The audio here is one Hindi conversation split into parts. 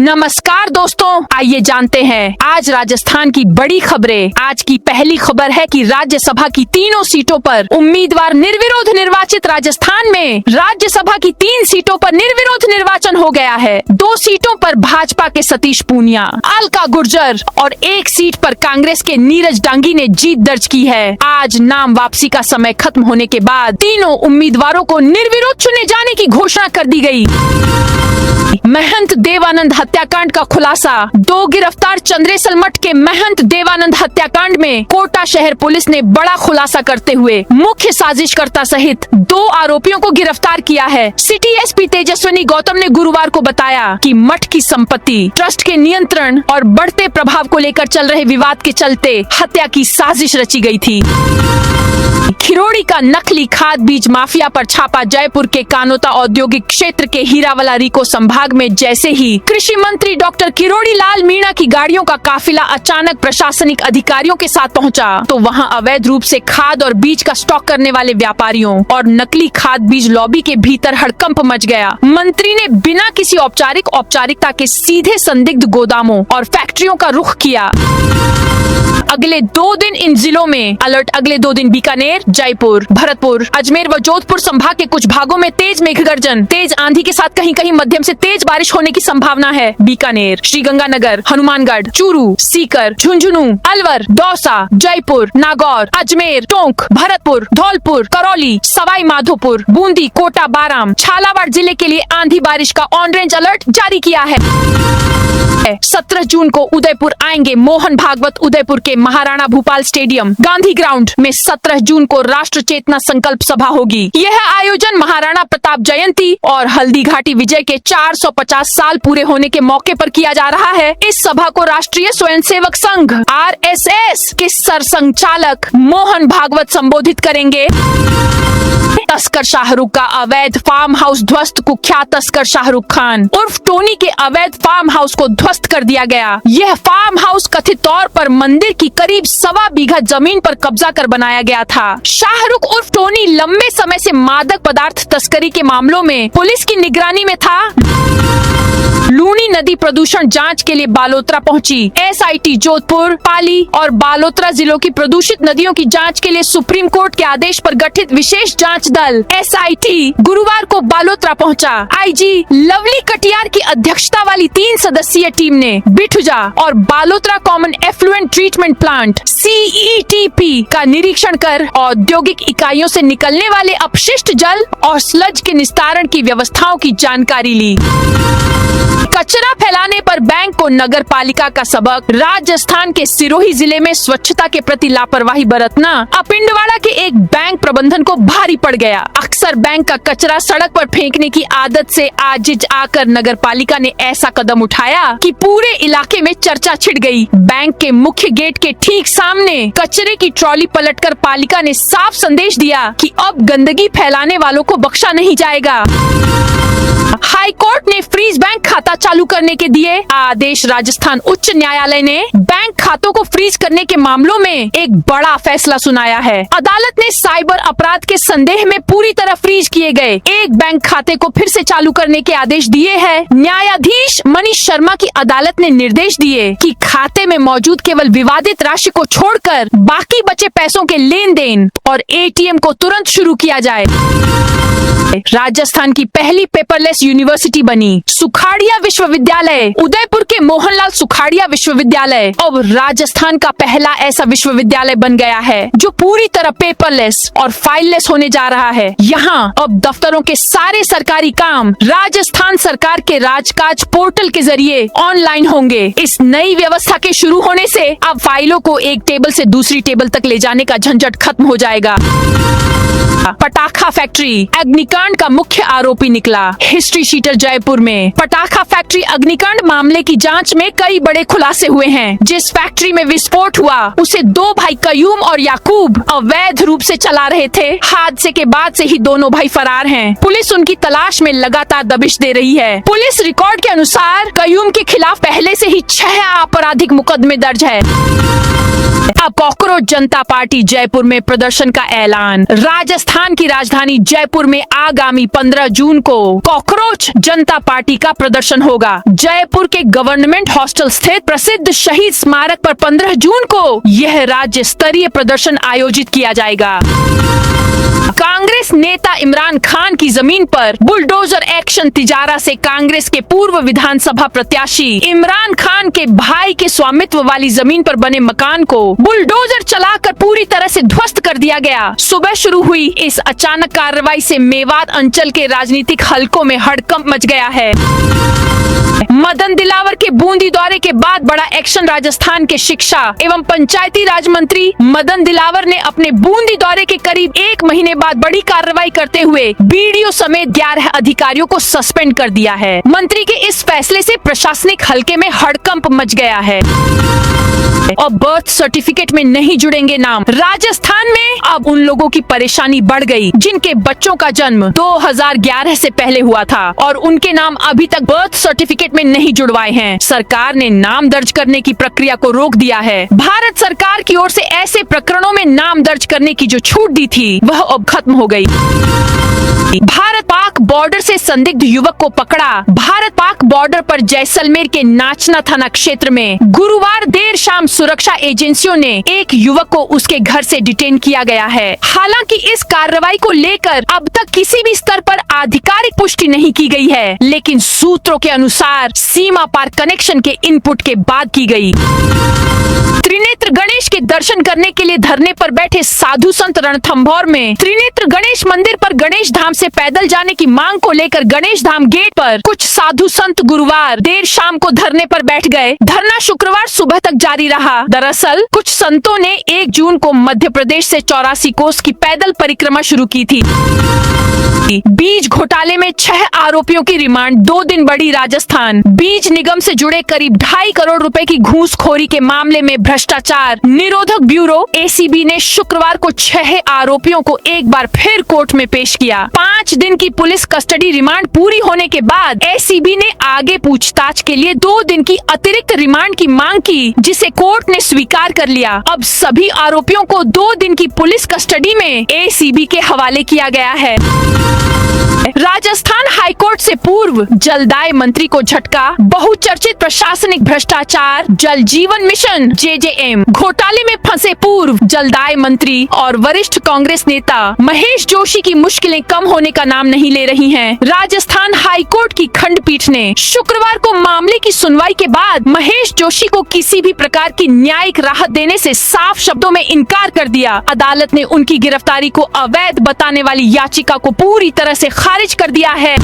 नमस्कार दोस्तों, आइए जानते हैं आज राजस्थान की बड़ी खबरें। आज की पहली खबर है कि राज्यसभा की तीनों सीटों पर उम्मीदवार निर्विरोध निर्वाचित। राजस्थान में राज्यसभा की 3 सीटों पर निर्विरोध निर्वाचन हो गया है। 2 सीटों पर भाजपा के सतीश पूनिया, अलका गुर्जर और 1 सीट पर कांग्रेस के नीरज डांगी ने जीत दर्ज की है। आज नाम वापसी का समय खत्म होने के बाद तीनों उम्मीदवारों को निर्विरोध चुने जाने की घोषणा कर दी गई। महंत देवानंद हत्याकांड का खुलासा। 2 गिरफ्तार चंद्रेसल मठ के महंत देवानंद हत्याकांड में कोटा शहर पुलिस ने बड़ा खुलासा करते हुए मुख्य साजिशकर्ता सहित 2 आरोपियों को गिरफ्तार किया है। सिटी एसपी तेजस्विनी गौतम ने गुरुवार को बताया कि मठ की संपत्ति, ट्रस्ट के नियंत्रण और बढ़ते प्रभाव को लेकर चल रहे विवाद के चलते हत्या की साजिश रची गई थी। खिरोड़ी का नकली खाद बीज माफिया पर छापा। जयपुर के कानोता औद्योगिक क्षेत्र के हीरावाला रीको संभाग में जैसे ही कृषि मंत्री डॉक्टर किरोड़ी लाल मीणा की गाड़ियों का काफिला अचानक प्रशासनिक अधिकारियों के साथ पहुंचा, तो वहां अवैध रूप से खाद और बीज का स्टॉक करने वाले व्यापारियों और नकली खाद बीज लॉबी के भीतर हड़कंप मच गया। मंत्री ने बिना किसी औपचारिकता के सीधे संदिग्ध गोदामों और फैक्ट्रियों का रुख किया। अगले 2 दिन इन जिलों में अलर्ट। अगले 2 दिन बीकानेर, जयपुर, भरतपुर, अजमेर व जोधपुर संभाग के कुछ भागों में तेज मेघगर्जन, तेज आंधी के साथ कहीं कहीं मध्यम से तेज बारिश होने की संभावना है। बीकानेर, श्रीगंगानगर, हनुमानगढ़, चूरू, सीकर, झुंझुनू, अलवर, दौसा, जयपुर, नागौर, अजमेर, टोंक, भरतपुर, धौलपुर, करौली, सवाई माधोपुर, बूंदी, कोटा, बाराम, झालावाड़ जिले के लिए आंधी बारिश का ऑरेंज अलर्ट जारी किया है। 17 जून को उदयपुर आएंगे मोहन भागवत। उदयपुर के महाराणा भूपाल स्टेडियम गांधी ग्राउंड में 17 जून को राष्ट्र चेतना संकल्प सभा होगी। यह आयोजन महाराणा प्रताप जयंती और हल्दी घाटी विजय के 450 साल पूरे होने के मौके पर किया जा रहा है। इस सभा को राष्ट्रीय स्वयंसेवक संघ RSS के सरसंघचालक मोहन भागवत संबोधित करेंगे। तस्कर शाहरुख का अवैध फार्म हाउस ध्वस्त। कुख्यात तस्कर शाहरुख खान उर्फ टोनी के अवैध फार्म हाउस को ध्वस्त कर दिया गया। यह फार्म हाउस कथित तौर पर मंदिर की करीब 1.25 बीघा जमीन पर कब्जा कर बनाया गया था। शाहरुख उर्फ टोनी लंबे समय से मादक पदार्थ तस्करी के मामलों में पुलिस की निगरानी में था। लूनी नदी प्रदूषण जांच के लिए बालोतरा पहुंची। SIT जोधपुर, पाली और बालोतरा जिलों की प्रदूषित नदियों की जांच के लिए सुप्रीम कोर्ट के आदेश पर गठित विशेष जांच दल SIT गुरुवार को बालोतरा पहुंचा। IG लवली कटियार की अध्यक्षता वाली 3 सदस्यीय टीम ने बिठुजा और Balotra common effluent treatment plant CETP का निरीक्षण कर औद्योगिक इकाइयों से निकलने वाले अपशिष्ट जल और स्लज के निस्तारण की व्यवस्थाओं की जानकारी ली। कचरा फैलाने पर बैंक को नगर पालिका का सबक। राजस्थान के सिरोही जिले में स्वच्छता के प्रति लापरवाही बरतना अपिंडवाड़ा के एक बैंक प्रबंधन को भारी पड़ गया। अक्सर बैंक का कचरा सड़क पर फेंकने की आदत से आजिज आकर नगर पालिका ने ऐसा कदम उठाया कि पूरे इलाके में चर्चा छिड़ गई। बैंक के मुख्य गेट के ठीक सामने कचरे की ट्रॉली पलटकर पालिका ने साफ संदेश दिया कि अब गंदगी फैलाने वालों को बख्शा नहीं जाएगा। हाई कोर्ट ने फ्रीज बैंक खाता चालू करने के दिए आदेश। राजस्थान उच्च न्यायालय ने बैंक खातों को फ्रीज करने के मामलों में एक बड़ा फैसला सुनाया है। अदालत ने साइबर अपराध के संदेह में पूरी तरह फ्रीज किए गए एक बैंक खाते को फिर से चालू करने के आदेश दिए हैं। न्यायाधीश मनीष शर्मा की अदालत ने निर्देश दिए कि खाते में मौजूद केवल विवादित राशि को छोड़कर बाकी बचे पैसों के लेन देन और ATM को तुरंत शुरू किया जाए। राजस्थान की पहली पेपरलेस यूनिवर्सिटी बनी सुखाड़िया विश्वविद्यालय। उदयपुर के मोहनलाल सुखाड़िया विश्वविद्यालय अब राजस्थान का पहला ऐसा विश्वविद्यालय बन गया है जो पूरी तरह पेपरलेस और फाइललेस होने जा रहा है। यहाँ अब दफ्तरों के सारे सरकारी काम राजस्थान सरकार के राजकाज पोर्टल के जरिए ऑनलाइन होंगे। इस नई व्यवस्था के शुरू होने से अब फाइलों को एक टेबल से दूसरी टेबल तक ले जाने का झंझट खत्म हो जाएगा। पटाखा फैक्ट्री अग्निकांड का मुख्य आरोपी निकला। हिस्ट्री शीटर जयपुर में पटाखा फैक्ट्री अग्निकांड मामले की जांच में कई बड़े खुलासे हुए हैं। जिस फैक्ट्री में विस्फोट हुआ उसे 2 भाई कयूम और याकूब अवैध रूप से चला रहे थे। हादसे के बाद से ही दोनों भाई फरार हैं। पुलिस उनकी तलाश में लगातार दबिश दे रही है। पुलिस रिकॉर्ड के अनुसार कयूम के खिलाफ पहले से ही 6 आपराधिक मुकदमे दर्ज है। अब कॉकरोच जनता पार्टी जयपुर में प्रदर्शन का ऐलान। राजस्थान की राजधानी जयपुर में आगामी 15 जून को कॉकरोच जनता पार्टी का प्रदर्शन होगा। जयपुर के गवर्नमेंट हॉस्टल स्थित प्रसिद्ध शहीद स्मारक पर 15 जून को यह राज्य स्तरीय प्रदर्शन आयोजित किया जाएगा। कांग्रेस नेता इमरान खान की जमीन पर बुलडोजर एक्शन तिजारा से कांग्रेस के पूर्व विधानसभा प्रत्याशी इमरान खान के भाई के स्वामित्व वाली जमीन पर बने मकान को बुलडोजर चलाकर पूरी तरह से ध्वस्त कर दिया गया। सुबह शुरू हुई इस अचानक कार्रवाई से मेवात अंचल के राजनीतिक हलकों में हड़कंप मच गया है। मदन दिलावर के बूंदी दौरे के बाद बड़ा एक्शन। राजस्थान के शिक्षा एवं पंचायती राज मंत्री मदन दिलावर ने अपने बूंदी दौरे के करीब 1 महीने बाद बड़ी कार्रवाई करते हुए बीडीओ समेत 11 अधिकारियों को सस्पेंड कर दिया है। मंत्री के इस फैसले से प्रशासनिक हलके में हड़कंप मच गया है और बर्थ सर्टिफिकेट में नहीं जुड़ेंगे नाम। राजस्थान में अब उन लोगों की परेशानी बढ़ गई जिनके बच्चों का जन्म 2011 से पहले हुआ था और उनके नाम अभी तक बर्थ सर्टिफिकेट में नहीं जुड़वाए हैं। सरकार ने नाम दर्ज करने की प्रक्रिया को रोक दिया है। भारत सरकार की ओर से ऐसे प्रकरणों में नाम दर्ज करने की जो छूट दी थी वह अब खत्म हो गई। भारत पाक बॉर्डर से संदिग्ध युवक को पकड़ा। भारत पाक बॉर्डर पर जैसलमेर के नाचना थाना क्षेत्र में गुरुवार देर शाम सुरक्षा एजेंसियों ने एक युवक को उसके घर से डिटेन किया गया है। हालांकि इस कार्रवाई को लेकर अब तक किसी भी स्तर पर आधिकारिक पुष्टि नहीं की गई है, लेकिन सूत्रों के अनुसार सीमा पार कनेक्शन के इनपुट के बाद की गई। त्रिनेत्र गणेश के दर्शन करने के लिए धरने पर बैठे साधु संत रणथंभौर में त्रिनेत्र गणेश मंदिर पर गणेश धाम से पैदल जाने की मांग को लेकर गणेश धाम गेट पर कुछ साधु संत गुरुवार देर शाम को धरने पर बैठ गए। धरना शुक्रवार सुबह तक जारी रहा। दरअसल कुछ संतों ने 1 जून को मध्य प्रदेश से 84 कोस की पैदल परिक्रमा शुरू की थी। बीज घोटाले में 6 आरोपियों की रिमांड 2 दिन बढ़ी। राजस्थान बीज निगम से जुड़े करीब 2.5 करोड़ रुपए की घूसखोरी के मामले में भ्रष्टाचार निरोधक ब्यूरो एसीबी ने शुक्रवार को 6 आरोपियों को एक बार फिर कोर्ट में पेश किया। 5 दिन की पुलिस कस्टडी रिमांड पूरी होने के बाद एसीबी ने आगे पूछताछ के लिए 2 दिन की अतिरिक्त रिमांड की मांग की, जिसे कोर्ट ने स्वीकार कर लिया। अब सभी आरोपियों को 2 दिन की पुलिस कस्टडी में एसीबी के हवाले किया गया है। राजस्थान हाईकोर्ट से पूर्व जलदाय मंत्री को झटका। बहुचर्चित प्रशासनिक भ्रष्टाचार जल जीवन मिशन जेजेएम घोटाले में फंसे पूर्व जलदाय मंत्री और वरिष्ठ कांग्रेस नेता महेश जोशी की मुश्किलें कम होने का नाम नहीं ले रही हैं। राजस्थान हाईकोर्ट की खंडपीठ ने शुक्रवार को मामले की सुनवाई के बाद महेश जोशी को किसी भी प्रकार की न्यायिक राहत देने से साफ शब्दों में इनकार कर दिया। अदालत ने उनकी गिरफ्तारी को अवैध बताने वाली याचिका को पूरी तरह से खारिज कर दिया है।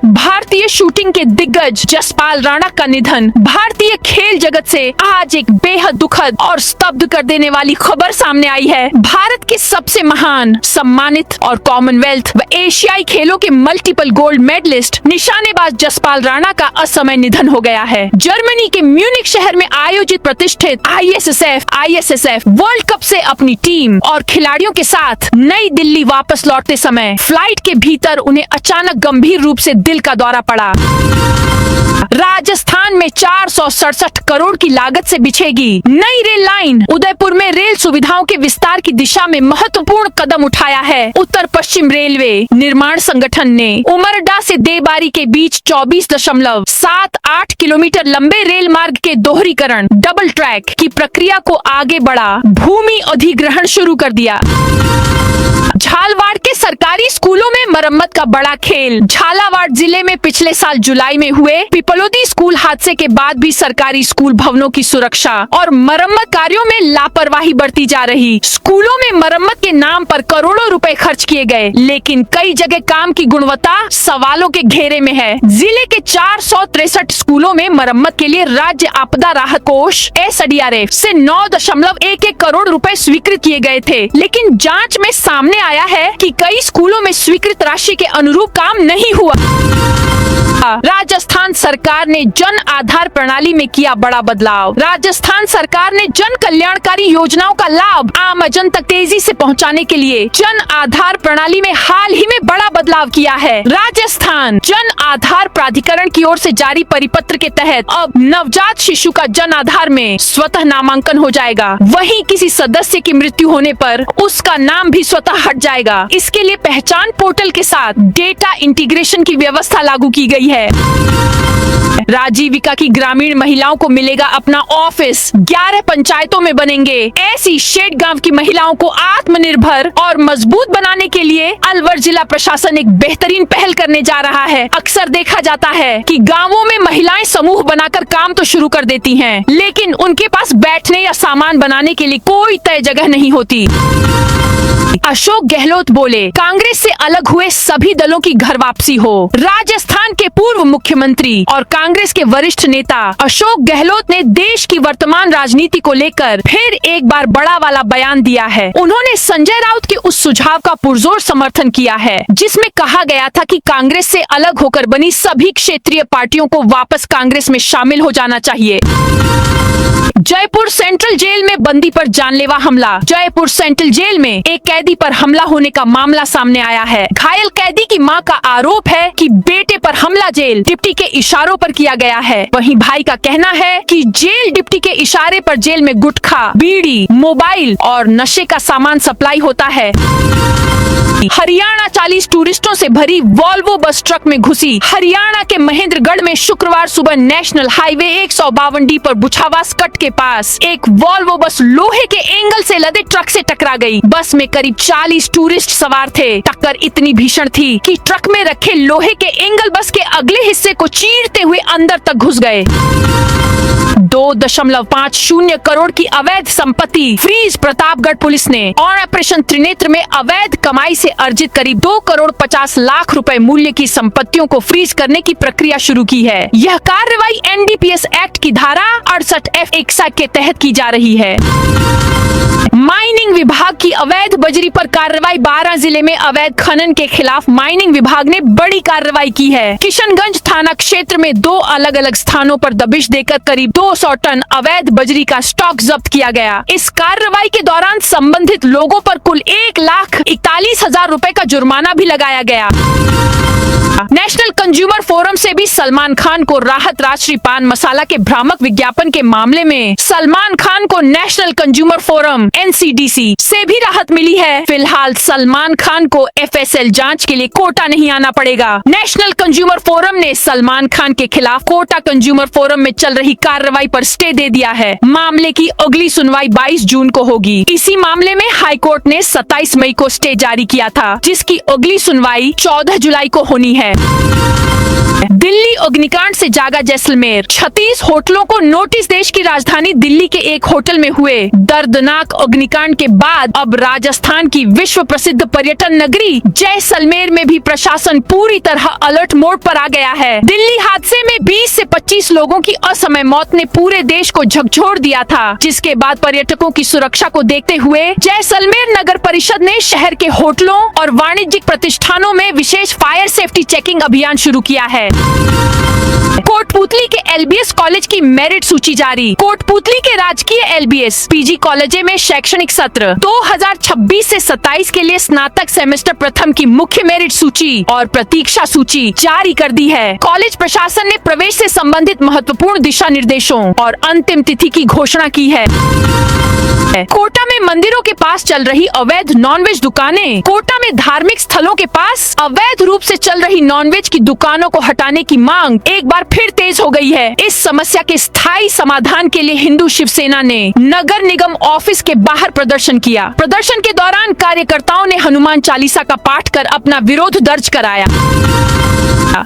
भारतीय शूटिंग के दिग्गज जसपाल राणा का निधन। भारतीय खेल जगत से आज एक बेहद दुखद और स्तब्ध कर देने वाली खबर सामने आई है। भारत के सबसे महान, सम्मानित और कॉमनवेल्थ व एशियाई खेलों के मल्टीपल गोल्ड मेडलिस्ट निशानेबाज जसपाल राणा का असमय निधन हो गया है। जर्मनी के म्यूनिक शहर में आयोजित प्रतिष्ठित आईएसएसएफ वर्ल्ड कप से अपनी टीम और खिलाड़ियों के साथ नई दिल्ली वापस लौटते समय फ्लाइट के भीतर उन्हें अचानक गंभीर रूप से दिल का दौरा पड़ा। राजस्थान में 467 करोड़ की लागत से बिछेगी नई रेल लाइन। उदयपुर में रेल सुविधाओं के विस्तार की दिशा में महत्वपूर्ण कदम उठाया है। उत्तर पश्चिम रेलवे निर्माण संगठन ने उमरडा से देबारी के बीच 24.78 किलोमीटर लंबे रेल मार्ग के दोहरीकरण डबल ट्रैक की प्रक्रिया को आगे बढ़ा भूमि अधिग्रहण शुरू कर दिया। झालावाड़ के सरकारी स्कूलों में मरम्मत का बड़ा खेल। झालावाड़ जिले में पिछले साल जुलाई में हुए पिपलोदी स्कूल हादसे के बाद भी सरकारी स्कूल भवनों की सुरक्षा और मरम्मत कार्यों में लापरवाही बरती जा रही। स्कूलों में मरम्मत के नाम पर करोड़ों रुपए खर्च किए गए, लेकिन कई जगह काम की गुणवत्ता सवालों के घेरे में है। जिले के 463 स्कूलों में मरम्मत के लिए राज्य आपदा राहत कोष SDRF से 9.11 करोड़ रुपए स्वीकृत किए गए थे, लेकिन जाँच में सामने आया है कि कई स्कूलों में स्वीकृत राशि के अनुरूप काम नहीं हुआ। राजस्थान सरकार ने जन आधार प्रणाली में किया बड़ा बदलाव। राजस्थान सरकार ने जन कल्याणकारी योजनाओं का लाभ आमजन तक तेजी से पहुंचाने के लिए जन आधार प्रणाली में हाल ही में बड़ा बदलाव किया है। राजस्थान जन आधार प्राधिकरण की ओर से जारी परिपत्र के तहत अब नवजात शिशु का जन आधार में स्वतः नामांकन हो जाएगा। वहीं किसी सदस्य की मृत्यु होने पर उसका नाम भी स्वतः हट जाएगा। इसके लिए पहचान पोर्टल के साथ डेटा इंटीग्रेशन की व्यवस्था लागू की गई है। राजीविका की ग्रामीण महिलाओं को मिलेगा अपना ऑफिस। 11 पंचायतों में बनेंगे। ऐसी शेड गांव की महिलाओं को आत्मनिर्भर और मजबूत बनाने के लिए अलवर जिला प्रशासन एक बेहतरीन पहल करने जा रहा है। अक्सर देखा जाता है कि गांवों में महिलाएं समूह बनाकर काम तो शुरू कर देती हैं, लेकिन उनके पास बैठने या सामान बनाने के लिए कोई तय जगह नहीं होती। अशोक गहलोत बोले, कांग्रेस से अलग हुए सभी दलों की घर वापसी हो। राजस्थान के पूर्व मुख्यमंत्री और कांग्रेस के वरिष्ठ नेता अशोक गहलोत ने देश की वर्तमान राजनीति को लेकर फिर एक बार बड़ा वाला बयान दिया है। उन्होंने संजय राउत के उस सुझाव का पुरजोर समर्थन किया है जिसमें कहा गया था कि कांग्रेस से अलग होकर बनी सभी क्षेत्रीय पार्टियों को वापस कांग्रेस में शामिल हो जाना चाहिए। जयपुर सेंट्रल जेल में बंदी पर जानलेवा हमला। जयपुर सेंट्रल जेल में एक कैदी पर हमला होने का मामला सामने आया है। घायल कैदी की मां का आरोप है कि बेटे पर हमला जेल डिप्टी के इशारों पर किया गया है। वहीं भाई का कहना है कि जेल डिप्टी के इशारे पर जेल में गुटखा, बीड़ी, मोबाइल और नशे का सामान सप्लाई होता है। हरियाणा 40 टूरिस्टों से भरी वॉल्वो बस ट्रक में घुसी। हरियाणा के महेंद्रगढ़ में शुक्रवार सुबह नेशनल हाईवे 152D पर बुछावास कट के पास एक वॉल्वो बस लोहे के एंगल से लदे ट्रक से टकरा गई। बस में करीब 40 टूरिस्ट सवार थे। टक्कर इतनी भीषण थी कि ट्रक में रखे लोहे के एंगल बस के अगले हिस्से को चीरते हुए अंदर तक घुस गए। 2.50 करोड़ की अवैध संपत्ति फ्रीज। प्रतापगढ़ पुलिस ने ऑपरेशन त्रिनेत्र में अवैध कमाई से अर्जित करीब 2 करोड़ 50 लाख रुपए मूल्य की संपत्तियों को फ्रीज करने की प्रक्रिया शुरू की है। यह कार्रवाई NDPS एक्ट की धारा 68F के तहत की जा रही है। माइनिंग विभाग की अवैध बजरी पर कार्रवाई। 12 जिले में अवैध खनन के खिलाफ माइनिंग विभाग ने बड़ी कार्रवाई की है। किशनगंज थाना क्षेत्र में 2 अलग अलग स्थानों पर दबिश देकर करीब 200 टन अवैध बजरी का स्टॉक जब्त किया गया। इस कार्रवाई के दौरान संबंधित लोगों पर कुल 1,41,000 रुपए का जुर्माना भी लगाया गया। नेशनल कंज्यूमर फोरम से भी सलमान खान को राहत। राष्ट्रीय पान मसाला के भ्रामक विज्ञापन के मामले में सलमान खान को नेशनल कंज्यूमर फोरम NCDC से भी राहत मिली है। फिलहाल सलमान खान को FSL जांच के लिए कोटा नहीं आना पड़ेगा। नेशनल कंज्यूमर फोरम ने सलमान खान के खिलाफ कोटा कंज्यूमर फोरम में चल रही कार्रवाई पर स्टे दे दिया है। मामले की अगली सुनवाई 22 जून को होगी। इसी मामले में हाईकोर्ट ने 27 मई को स्टे जारी किया था, जिसकी अगली सुनवाई 14 जुलाई को होनी है। दिल्ली अग्निकांड से जागा जैसलमेर। 36 होटलों को नोटिस। देश की राजधानी दिल्ली के एक होटल में हुए दर्दनाक अग्निकांड के बाद अब राजस्थान की विश्व प्रसिद्ध पर्यटन नगरी जैसलमेर में भी प्रशासन पूरी तरह अलर्ट मोड पर आ गया है। दिल्ली हादसे में 20 से 25 लोगों की असमय मौत ने पूरे देश को झकझोर दिया था, जिसके बाद पर्यटकों की सुरक्षा को देखते हुए जैसलमेर नगर परिषद ने शहर के होटलों और वाणिज्यिक प्रतिष्ठानों में विशेष फायर सेफ्टी चेकिंग अभियान शुरू किया है। कोटपूतली के LBS कॉलेज की मेरिट सूची जारी। कोटपूतली के राजकीय LBS PG कॉलेज में शैक्षणिक सत्र 2026 से 27 के लिए स्नातक सेमेस्टर प्रथम की मुख्य मेरिट सूची और प्रतीक्षा सूची जारी कर दी है। कॉलेज प्रशासन ने प्रवेश से संबंधित महत्वपूर्ण दिशा निर्देशों और अंतिम तिथि की घोषणा की है। कोटा में मंदिरों के पास चल रही अवैध नॉनवेज दुकानें। कोटा में धार्मिक स्थलों के पास अवैध रूप से चल रही नॉनवेज की दुकानों को हटाने की मांग एक बार फिर तेज हो गई है। इस समस्या के स्थायी समाधान के लिए हिंदू शिवसेना ने नगर निगम ऑफिस के बाहर प्रदर्शन किया। प्रदर्शन के दौरान कार्यकर्ताओं ने हनुमान चालीसा का पाठ कर अपना विरोध दर्ज कराया।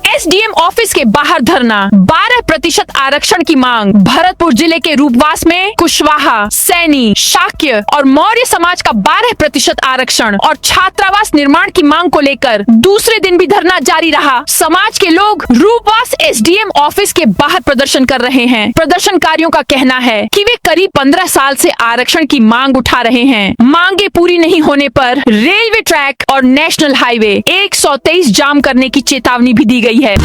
SDM ऑफिस के बाहर धरना। 12% आरक्षण की मांग। भरतपुर जिले के रूपवास में कुशवाहा, सैनी, शाक्य और मौर्य समाज का 12% आरक्षण और छात्रावास निर्माण की मांग को लेकर दूसरे दिन भी धरना जारी रहा। समाज के लोग रूपवास SDM ऑफिस के बाहर प्रदर्शन कर रहे हैं। प्रदर्शनकारियों का कहना है कि वे करीब 15 साल से आरक्षण की मांग उठा रहे हैं। मांगे पूरी नहीं होने पर रेलवे ट्रैक और नेशनल हाईवे 123 जाम करने की चेतावनी भी दी गई है।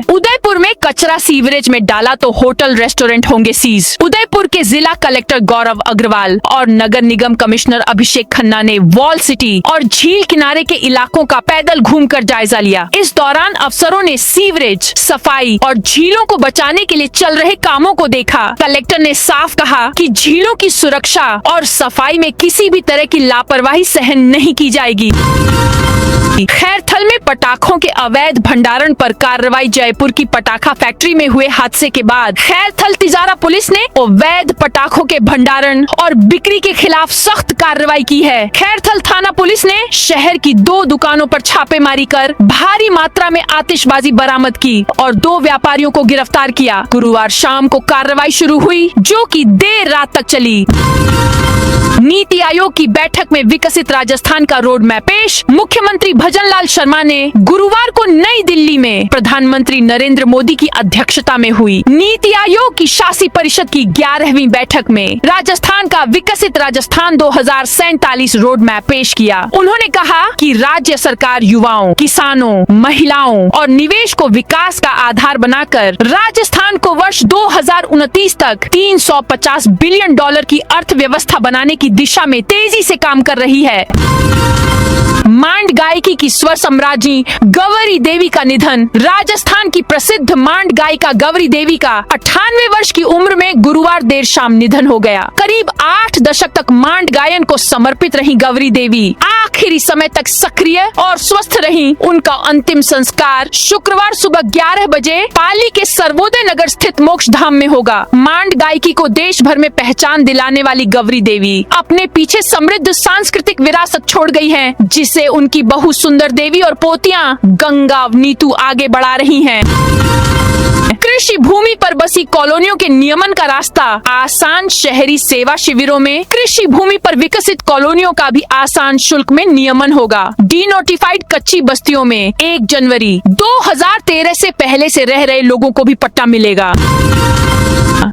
उदयपुर में कचरा सीवरेज में डाला तो होटल रेस्टोरेंट होंगे सीज। उदयपुर के जिला कलेक्टर गौरव अग्रवाल और नगर निगम कमिश्नर अभिषेक खन्ना ने वॉल सिटी और झील किनारे के इलाकों का पैदल घूमकर जायजा लिया। इस दौरान अफसरों ने सीवरेज, सफाई और झीलों को बचाने के लिए चल रहे कामों को देखा। कलेक्टर ने साफ कहा कि झीलों की सुरक्षा और सफाई में किसी भी तरह की लापरवाही सहन नहीं की जाएगी। खैरथल में पटाखों के अवैध भंडारण पर कार्रवाई। जयपुर की पटाखा फैक्ट्री में हुए हादसे के बाद खैरथल तिजारा पुलिस ने अवैध पटाखों के भंडारण और बिक्री के खिलाफ सख्त कार्रवाई की है। खैरथल थाना पुलिस ने शहर की 2 दुकानों पर छापेमारी कर भारी मात्रा में आतिशबाजी बरामद की और 2 व्यापारियों को गिरफ्तार किया। गुरुवार शाम को कार्रवाई शुरू हुई, जो कि देर रात तक चली। नीति आयोग की बैठक में विकसित राजस्थान का रोड मैप पेश। मुख्यमंत्री भजनलाल शर्मा ने गुरुवार को नई दिल्ली में प्रधानमंत्री नरेंद्र मोदी की अध्यक्षता में हुई नीति आयोग की शासी परिषद की 11वीं बैठक में राजस्थान का विकसित राजस्थान 2047 रोड मैप पेश किया। उन्होंने कहा कि राज्य सरकार युवाओं, किसानों, महिलाओं और निवेश को विकास का आधार बनाकर राजस्थान को वर्ष 2029 तक $350 बिलियन की अर्थव्यवस्था बनाने की दिशा में तेजी से काम कर रही है। मांड गायकी की स्वर सम्राज्ञी गौरी देवी का निधन। राजस्थान की प्रसिद्ध मांड गायिका गौरी देवी का 98 वर्ष की उम्र में गुरुवार देर शाम निधन हो गया। करीब 8 दशक तक मांड गायन को समर्पित रही गौरी देवी आखिरी समय तक सक्रिय और स्वस्थ रही। उनका अंतिम संस्कार शुक्रवार सुबह 11 बजे पाली के सर्वोदय नगर स्थित मोक्ष धाम में होगा। मांड गायकी को देश भर में पहचान दिलाने वाली गौरी देवी अपने पीछे समृद्ध सांस्कृतिक विरासत छोड़ गई है, जिसे उनकी बहू सुंदर देवी और पोतियां गंगा नीतू आगे बढ़ा रही हैं। कृषि भूमि पर बसी कॉलोनियों के नियमन का रास्ता आसान। शहरी सेवा शिविरों में कृषि भूमि पर विकसित कॉलोनियों का भी आसान शुल्क में नियमन होगा। डीनोटिफाइड कच्ची बस्तियों में 1 जनवरी 2013 से पहले से रह रहे लोगों को भी पट्टा मिलेगा।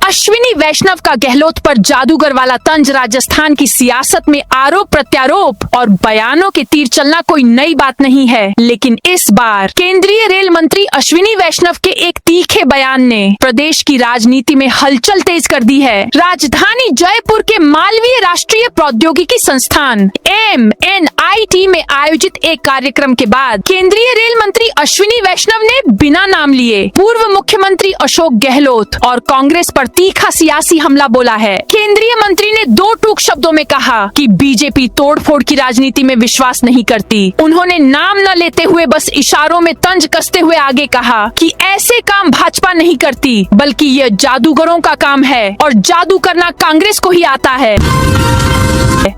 अश्विनी वैष्णव का गहलोत पर जादूगर वाला तंज। राजस्थान की सियासत में आरोप प्रत्यारोप और बयानों के तीर चलना कोई नई बात नहीं है, लेकिन इस बार केंद्रीय रेल मंत्री अश्विनी वैष्णव के एक तीखे बयान ने प्रदेश की राजनीति में हलचल तेज कर दी है। राजधानी जयपुर के मालवीय राष्ट्रीय प्रौद्योगिकी संस्थान MNIT में आयोजित एक कार्यक्रम के बाद केंद्रीय रेल मंत्री अश्विनी वैष्णव ने बिना नाम लिए पूर्व मुख्यमंत्री अशोक गहलोत और कांग्रेस पर तीखा सियासी हमला बोला है। केंद्रीय मंत्री ने 2 टूक शब्दों में कहा कि बीजेपी तोड़फोड़ की राजनीति में विश्वास नहीं करती। उन्होंने नाम न लेते हुए बस इशारों में तंज कसते हुए आगे कहा कि ऐसे काम भाजपा नहीं करती, बल्कि यह जादूगरों का काम है और जादू करना कांग्रेस को ही आता है।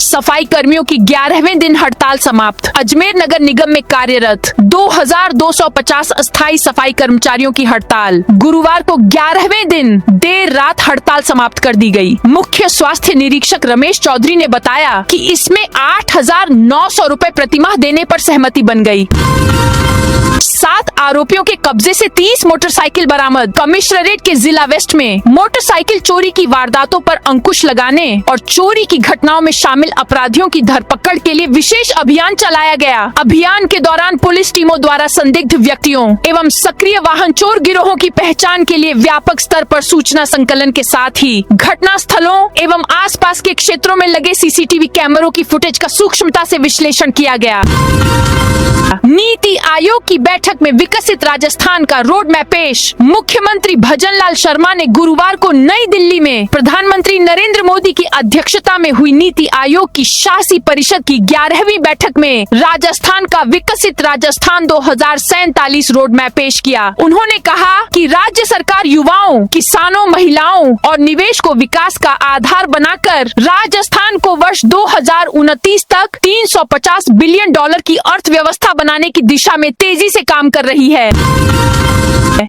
सफाई कर्मियों की 11वें दिन हड़ताल समाप्त। अजमेर नगर निगम में कार्यरत 2250 अस्थायी सफाई कर्मचारियों की हड़ताल गुरुवार को 11वें दिन देर रात हड़ताल समाप्त कर दी गई। मुख्य स्वास्थ्य निरीक्षक रमेश चौधरी ने बताया कि इसमें 8,900 रुपए प्रतिमाह देने पर सहमति बन गई। 7 आरोपियों के कब्जे से 30 मोटरसाइकिल बरामद। कमिश्नरेट के जिला वेस्ट में मोटरसाइकिल चोरी की वारदातों पर अंकुश लगाने और चोरी की घटनाओं में शामिल अपराधियों की धरपकड़ के लिए विशेष अभियान चलाया गया। अभियान के दौरान पुलिस टीमों द्वारा संदिग्ध व्यक्तियों एवं सक्रिय वाहन चोर गिरोहों की पहचान के लिए व्यापक स्तर पर सूचना संकलन के साथ ही घटना स्थलों एवं आसपास के क्षेत्रों में लगे सीसीटीवी कैमरों की फुटेज का सूक्ष्मता से विश्लेषण किया गया। नीति आयोग की बैठक में विकसित राजस्थान का रोड मैप पेश। मुख्यमंत्री भजनलाल शर्मा ने गुरुवार को नई दिल्ली में प्रधानमंत्री नरेंद्र मोदी की अध्यक्षता में हुई नीति आयोग की शासी परिषद की 11वीं बैठक में राजस्थान का विकसित राजस्थान 2047 रोड मैप पेश किया। उन्होंने कहा कि राज्य सरकार युवाओं, किसानों, महिलाओं सुविधाओं और निवेश को विकास का आधार बनाकर राजस्थान को वर्ष 2029 तक 350 बिलियन डॉलर की अर्थव्यवस्था बनाने की दिशा में तेजी से काम कर रही है।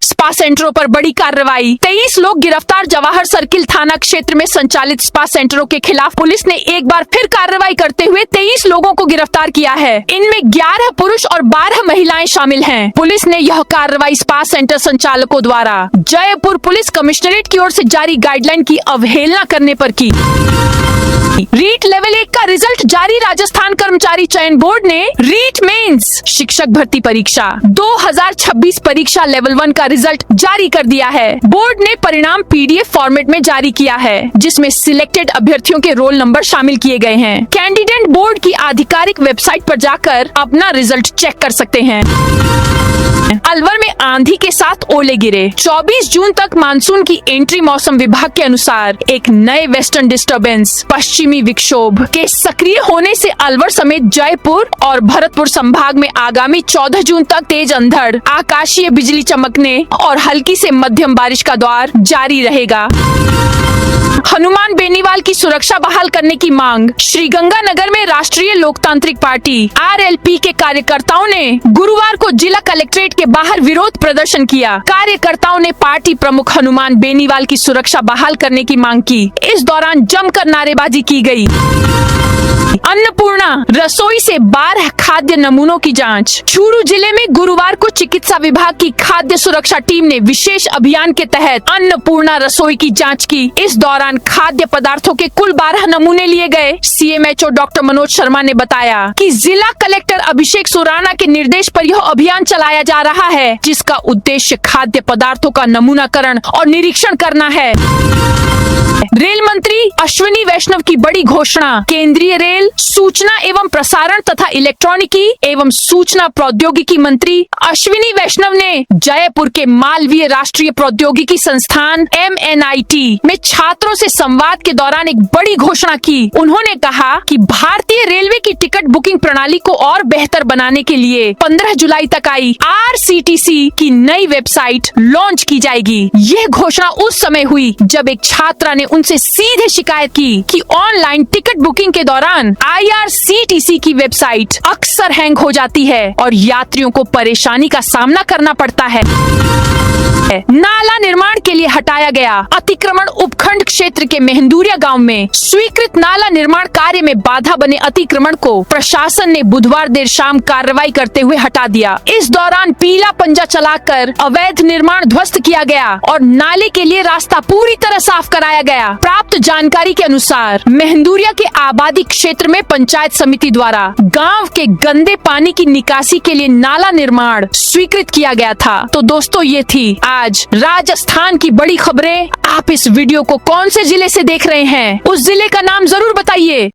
स्पा सेंटरों पर बड़ी कार्रवाई, 23 लोग गिरफ्तार। जवाहर सर्किल थाना क्षेत्र में संचालित स्पा सेंटरों के खिलाफ पुलिस ने एक बार फिर कार्रवाई करते हुए 23 लोगों को गिरफ्तार किया है। इनमें 11 पुरुष और 12 महिलाएं शामिल हैं। पुलिस ने यह कार्रवाई स्पा सेंटर संचालकों द्वारा जयपुर पुलिस कमिश्नरेट की ओर से जारी गाइडलाइन की अवहेलना करने पर की। रीट लेवल 1 का रिजल्ट जारी। राजस्थान कर्मचारी चयन बोर्ड ने रीट मेंस शिक्षक भर्ती परीक्षा 2026 परीक्षा लेवल 1 का रिजल्ट जारी कर दिया है। बोर्ड ने परिणाम PDF फॉर्मेट में जारी किया है, जिसमें सिलेक्टेड अभ्यर्थियों के रोल नंबर शामिल किए गए हैं। कैंडिडेट बोर्ड की आधिकारिक वेबसाइट पर जाकर अपना रिजल्ट चेक कर सकते हैं। अलवर में आंधी के साथ ओले गिरे। 24 जून तक मानसून की एंट्री। मौसम विभाग के अनुसार एक नए वेस्टर्न डिस्टर्बेंस पश्चिमी विक्षोभ के सक्रिय होने से अलवर समेत जयपुर और भरतपुर संभाग में आगामी 14 जून तक तेज अंधड़, आकाशीय बिजली चमकने और हल्की से मध्यम बारिश का दौर जारी रहेगा। हनुमान बेनीवाल की सुरक्षा बहाल करने की मांग। श्रीगंगानगर में राष्ट्रीय लोकतांत्रिक पार्टी RLP के कार्यकर्ताओं ने गुरुवार को जिला कलेक्ट्रेट के बाहर विरोध प्रदर्शन किया। कार्यकर्ताओं ने पार्टी प्रमुख हनुमान बेनीवाल की सुरक्षा बहाल करने की मांग की। इस दौरान जमकर नारेबाजी की गई। अन्नपूर्णा रसोई से 12 खाद्य नमूनों की जांच। चूरू जिले में गुरुवार को चिकित्सा विभाग की खाद्य सुरक्षा टीम ने विशेष अभियान के तहत अन्नपूर्णा रसोई की जांच की। इस दौरान खाद्य पदार्थों के कुल 12 नमूने लिए गए। CMHO डॉक्टर मनोज शर्मा ने बताया कि जिला कलेक्टर अभिषेक सुराना के निर्देश पर यह अभियान चलाया जा रहा है, जिसका उद्देश्य खाद्य पदार्थों का नमूनाकरण और निरीक्षण करना है। रेल मंत्री अश्विनी वैष्णव की बड़ी घोषणा। केंद्रीय रेल, सूचना एवं प्रसारण तथा इलेक्ट्रॉनिकी एवं सूचना प्रौद्योगिकी मंत्री अश्विनी वैष्णव ने जयपुर के मालवीय राष्ट्रीय प्रौद्योगिकी संस्थान MNIT में छात्रों से संवाद के दौरान एक बड़ी घोषणा की। उन्होंने कहा कि भारतीय रेलवे की टिकट बुकिंग प्रणाली को और बेहतर बनाने के लिए 15 जुलाई तक आई RCTC की नई वेबसाइट लॉन्च की जाएगी। यह घोषणा उस समय हुई जब एक छात्रा ने उनसे सीधे शिकायत की कि ऑनलाइन टिकट बुकिंग के दौरान IRCTC की वेबसाइट अक्सर हैंग हो जाती है और यात्रियों को परेशानी का सामना करना पड़ता है। नाला निर्माण के लिए हटाया गया अतिक्रमण। उपखंड क्षेत्र के मेहंदूरिया गांव में स्वीकृत नाला निर्माण कार्य में बाधा बने अतिक्रमण को प्रशासन ने बुधवार देर शाम कार्रवाई करते हुए हटा दिया। इस दौरान पीला पंजा चलाकर अवैध निर्माण ध्वस्त किया गया और नाले के लिए रास्ता पूरी तरह साफ कराया गया। प्राप्त जानकारी के अनुसार मेहंदूरिया के आबादी क्षेत्र में पंचायत समिति द्वारा गाँव के गंदे पानी की निकासी के लिए नाला निर्माण स्वीकृत किया गया था। तो दोस्तों, ये थी आज राजस्थान की बड़ी खबरें। आप इस वीडियो को कौन से जिले से देख रहे हैं, उस जिले का नाम जरूर बताइए।